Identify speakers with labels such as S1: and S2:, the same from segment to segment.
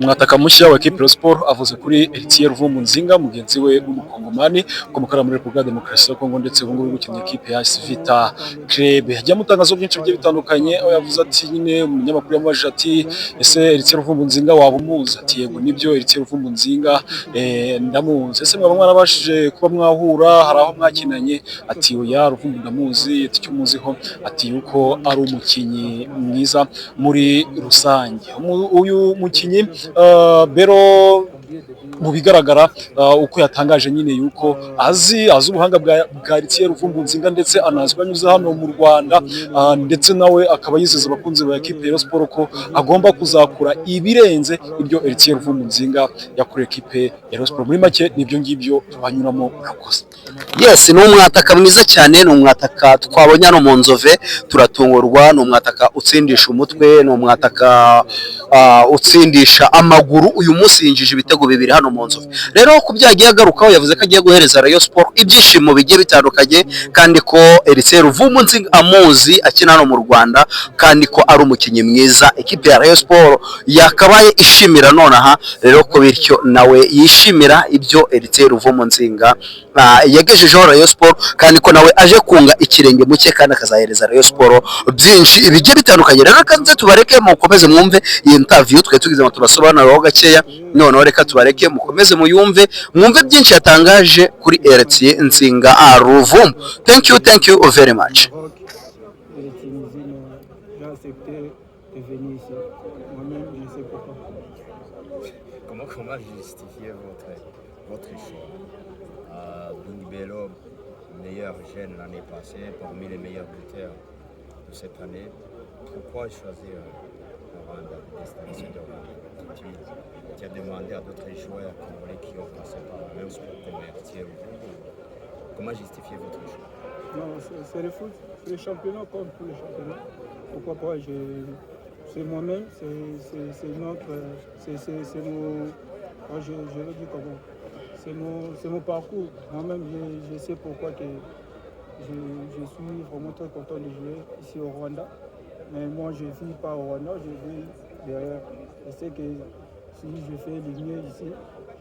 S1: umwataka mushya wa equipe ya Sport avuze kuri Eritier Ruvumbu-Nzinga mugenzi we w'umukongomani ukomoka muri Repubulika ya Demokarasi ya Kongo ndetse ubu ngubu gukina equipe ya AS Vita Club. Yagiye amutangazo byinshi bigiye bitandukanye, aho yavuze ati nyine umunyamakuru yamubajije ati ese Eritier Ruvumbu-Nzinga waba umuzi? Ati yego nibyo, Eritier Ruvumbu-Nzinga ndamuzi. Ese mwaba mwarabashije kuba mwahura, hari aho mwakinanye? Ati oya, Ruvumbu ndamuzi. Ati icyo muziho ati yuko ari umukinnyi mwiza muri rusange. Uyu mukinnyi Bero mu bigaragara uko yatangaje nyine yuko azi ubuhanga bwa Eritier Ruvumbu-Nzinga ndetse anazwi anyuze hano mu Rwanda, ndetse nawe akaba yizeza abakunzi ba equipe ya Sport ko agomba kuzakura ibirenze ibyo Eritier Ruvumbu-Nzinga yakoreye equipe ya Sport. Muri make nibyo ngibyo twanyuramo murakoze.
S2: Yes, ni umwataka mwiza cyane, ni umwataka twabonye hano mu Nzove turatungurwa, ni umwataka utsindisha umutwe, ni umwataka utsindisha amaguru. Uyu munsi yinjije ibitego bibiri hano mu Nzove. Rero ku byagiye agarukaho yavuze ko agiye guhereza Rayon Sport ibyishimo bigiye bitandukanye, kandi ko Eritier Ruvumbu-Nzinga amuzi akina hano mu Rwanda, kandi ko ari umukinnyi mwiza equipe ya Rayon Sport yakabaye ishimira nonaha. Rero ko bityo nawe yishimira ibyo Eritier Ruvumbu-Nzinga yagejejeho Rayon Sport, kandi ko nawe aje kunga ikirenge muke kandi akazahereza Rayon Sport byinshi ibigiye bitandukanye. Rero kanze tubareke mukomeze mwumve iyi interview twe tugize ngo turasobanuraho gakeya, noneho reka tubareke mukomeze muyumve mwumve byinshi yatangaje kuri Eritier Nzinga Ruvumbu. Thank you very much.
S3: Comment justifier votre choix? Bingbelo, meilleur jeune l'année passée, parmi les meilleurs buteurs de cette année. Pourquoi choisir Rwanda, destination de Rwanda? Tu as demandé à d'autres joueurs congolais qui ont passé par le même sport comme Eritier. Comment justifier votre choix?
S4: Non, c'est le foot, c'est le championnat comme tous les championnats. Pourquoi pas, c'est moi-même, c'est notre, c'est mon, je le dis comment, c'est mon parcours. Moi-même, je sais pourquoi que je suis vraiment très content de jouer ici au Rwanda. Mais moi, je ne vis pas au Rwanda, je vis derrière. Je sais que si je fais le mieux ici,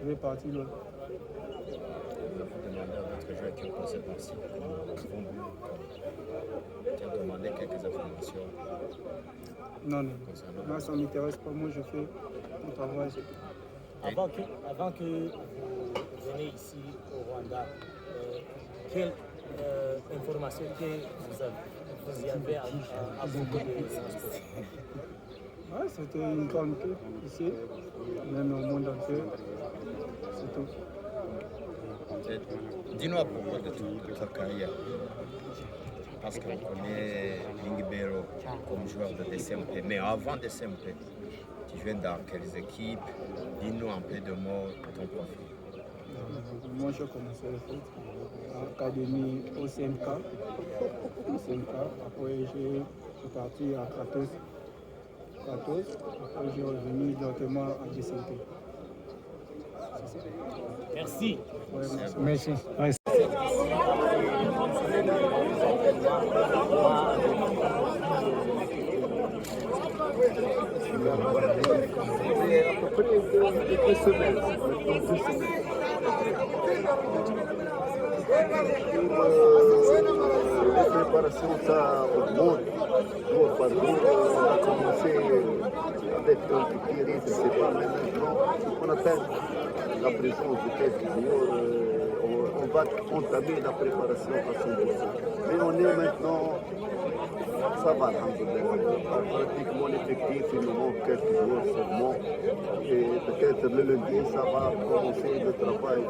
S4: je vais partir là.
S3: Vous demandez à votre joueur qui ont passé par-ci, tu as demandé quelques informations.
S4: Non, moi ça ne m'intéresse pas, moi je fais mon travail.
S5: Avant que vous veniez ici au Rwanda, quelle information que vous y avez à propos de transport?
S4: Ouais, c'était une grande équipe ici, même au monde entier, c'est tout.
S3: Dis-nous à propos de ta carrière. Parce qu'on connaît Bingbelo comme joueur de DCMP. Mais avant DCMP, tu viens dans quelles équipes? Dis-nous un peu de mots de ton profil.
S4: Moi, j'ai commencé le foot à l'académie au CMK. Après, je suis parti à Kratos. Après, je suis revenu directement à DCMP.
S5: Merci.
S4: Ouais, merci. Ouais.
S6: La préparation, ça augmente. Par jour, on a commencé avec un petit rythme, c'est pas maintenant. On atteint la présence de quelques jours, on va entamer la préparation à 100%. Mais on est maintenant, ça va, pratiquement l'effectif, il nous manque quelques jours seulement. Et peut-être le lundi, ça va commencer le travail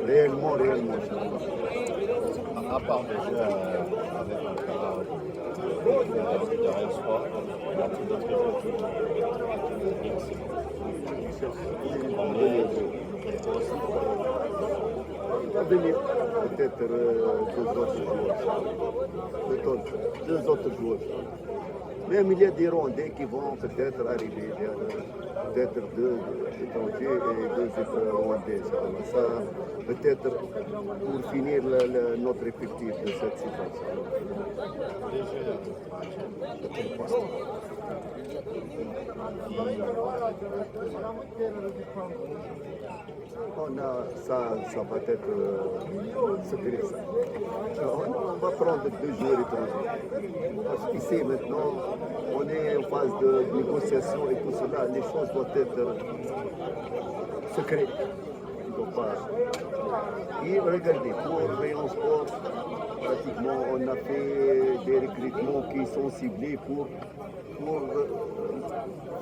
S6: réellement.
S7: À part déjà avec le travail de Rayon Sport, il y a tout d'autres équipes
S6: Il va venir peut-être deux autres joueurs. Même il y a des Rwandais qui vont peut-être arriver. Peut-être deux étrangers et deux Rwandais. Ça, peut-être pour finir notre effectif de cette situation. Ça va être secret ça. On va prendre 2 joueurs étrangers. Parce qu'ici maintenant, on est en phase de négociation et tout cela. Les choses doivent être secrètes. Et regardez, pour Rayon Sport, pratiquement on a fait des recrutements qui sont ciblés pour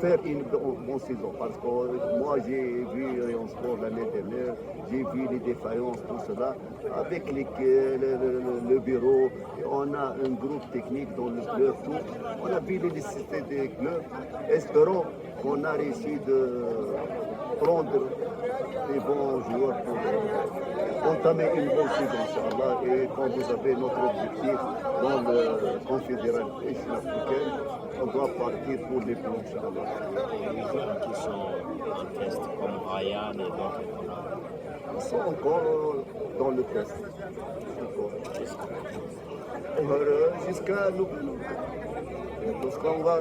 S6: faire une bonne saison. Parce que moi j'ai vu Rayon Sport l'année dernière, j'ai vu les défaillances, tout cela. Avec le bureau, on a un groupe technique dans le club, tout. On a vu les nécessités des clubs. Espérons qu'on a réussi de prendre des bons joueurs pour entamer une bonne saison, Inch'Allah. Et quand vous avez notre objectif dans le Confédération africaine, on doit partir pour les points, Inch'Allah.
S7: Les joueurs qui sont en test, comme Ryan et d'autres,
S6: Ils sont encore dans le test. Jusqu'à nous. Parce qu'on va,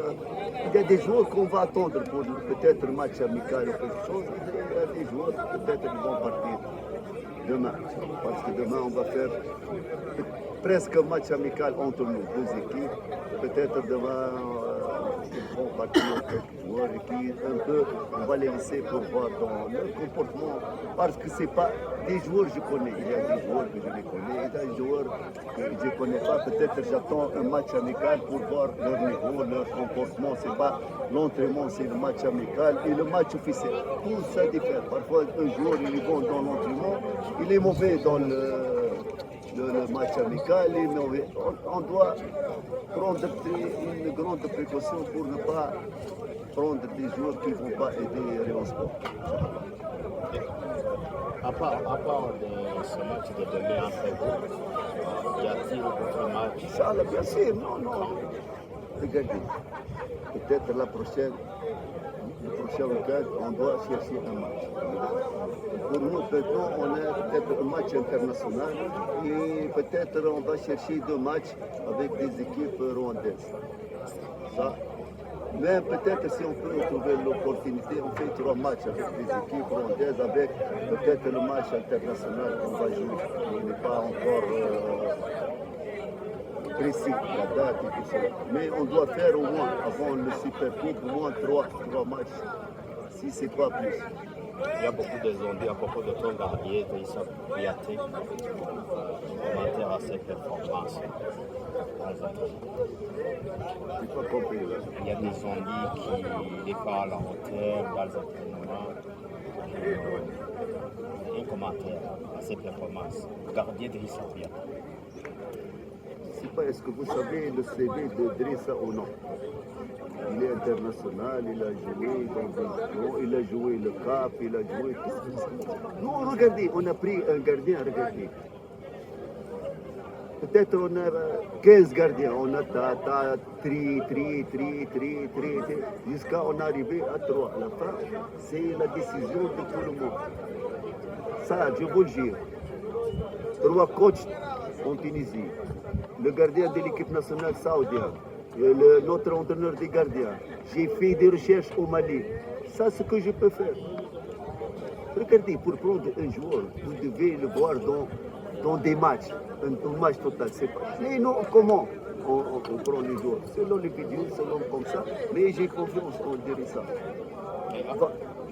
S6: il y a des joueurs qu'on va attendre pour peut-être un match amical ou quelque chose. Il y a des joueurs peut-être qui vont partir demain. Parce que demain on va faire presque un match amical entre nous, 2 équipes. Peut-être demain ils vont partir quelques joueurs et qui un peu on va les laisser pour voir dans leur comportement. Parce que c'est pas des joueurs que je connais. Il y a des joueurs que je les connais, il y a des joueurs que je ne connais pas. Peut-être j'attends un match amical pour voir leur niveau, leur comportement. C'est pas l'entraînement, c'est le match amical et le match officiel. Tout ça diffère. Parfois un joueur il est bon dans l'entraînement, il est mauvais dans le match amical, il est mauvais. On doit prendre une grande précaution pour ne pas prendre des joueurs qui ne vont pas aider Rayon Sport.
S7: à part de ce match de demain entre vous, y a-t-il d'autres matchs?
S6: Inch'Allah, bien sûr, non. Regardez, peut-être le prochain week-end, on doit chercher un match. Pour nous, maintenant, on a peut-être un match international et peut-être on va chercher 2 matchs avec des équipes rwandaises. Ça. Mais peut-être si on peut trouver l'opportunité, on fait 3 matchs avec des équipes rwandaises, avec peut-être le match international qu'on va jouer. Il n'est pas encore précis, la date et tout ça. Mais on doit faire au moins, avant le Super Coupe, au moins 3 matchs, si ce n'est pas plus.
S7: Il y a beaucoup de zombies à propos de ton gardien, de Issa Kouyaté, commentaire à ses performances.
S6: Je n'ai pas compris.
S7: Il y a des zombies qui n'est pas à la hauteur dans les entraînements. Un commentaire à ses performances. Gardien de Issa Kouyaté.
S6: Je ne sais pas, est-ce que vous savez le CV de Drissa ou non? Il est international, il a joué dans il a joué le CAP, il a joué tout ça. Nous, regardez, on a pris un gardien, regardez. Peut-être on a 15 gardiens, on a tri, jusqu'à on est arrivé à 3. À la fin, c'est la décision de tout le monde. Ça, je vous le jure. 3 coachs en Tunisie, le gardien de l'équipe nationale saoudienne, notre entraîneur des gardiens. J'ai fait des recherches au Mali. Ça, c'est ce que je peux faire. Regardez, pour prendre un joueur, vous devez le voir dans des matchs, un match total. C'est pas. Mais non, comment on prend les joueurs? Selon les vidéos, selon comme ça. Mais j'ai confiance, on dirait ça.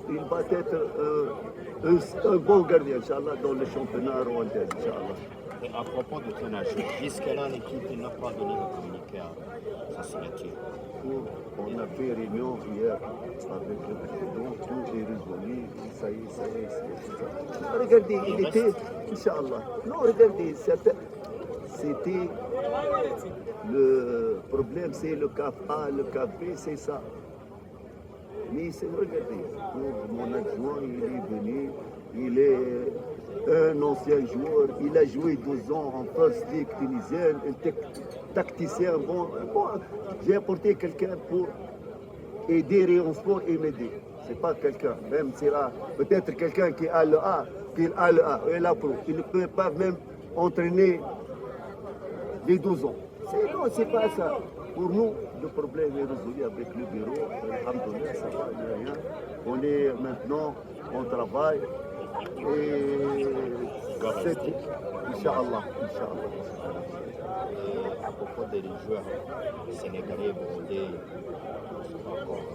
S6: Il va être un bon gardien, Inch'Allah, dans le championnat rwandais, Inch'Allah.
S7: Et à propos de ton âge, jusque-là, l'équipe n'a pas donné de communiqué à sa signature.
S6: On a fait réunion hier avec le président, tout est résolu, ça y est. Regardez, il était, Inch'Allah. Non, regardez, c'était le problème, c'est le CAF A, le CAF B, c'est ça. Mais regardez, mon adjoint, il est venu, il est un ancien joueur, il a joué 12 ans en First League tunisienne, un tacticien. Bon, j'ai apporté quelqu'un pour aider Rayon Sport et m'aider. C'est pas quelqu'un, même c'est là, peut-être quelqu'un qui a le A, et la pro. Il ne peut pas même entraîner les 12 ans. Non, c'est pas ça. Pour nous, le problème est résolu avec le bureau. Alhamdoulilah, ça va, il n'y a rien. On est maintenant, on travaille. Et c'est tout. Inch'Allah.
S7: À propos des joueurs sénégalais, burundais, je ne sais pas encore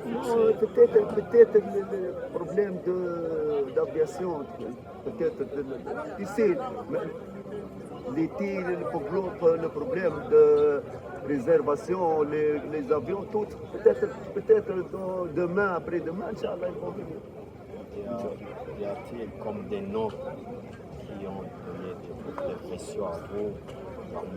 S6: Non, peut-être le problème d'aviation, peut-être, tu sais, les tirs, le problème de réservation, les avions, tout, peut-être demain, après-demain, Inch'Allah, ils vont venir.
S7: Y a-t-il comme des noms qui ont donné des pressions à vous parmi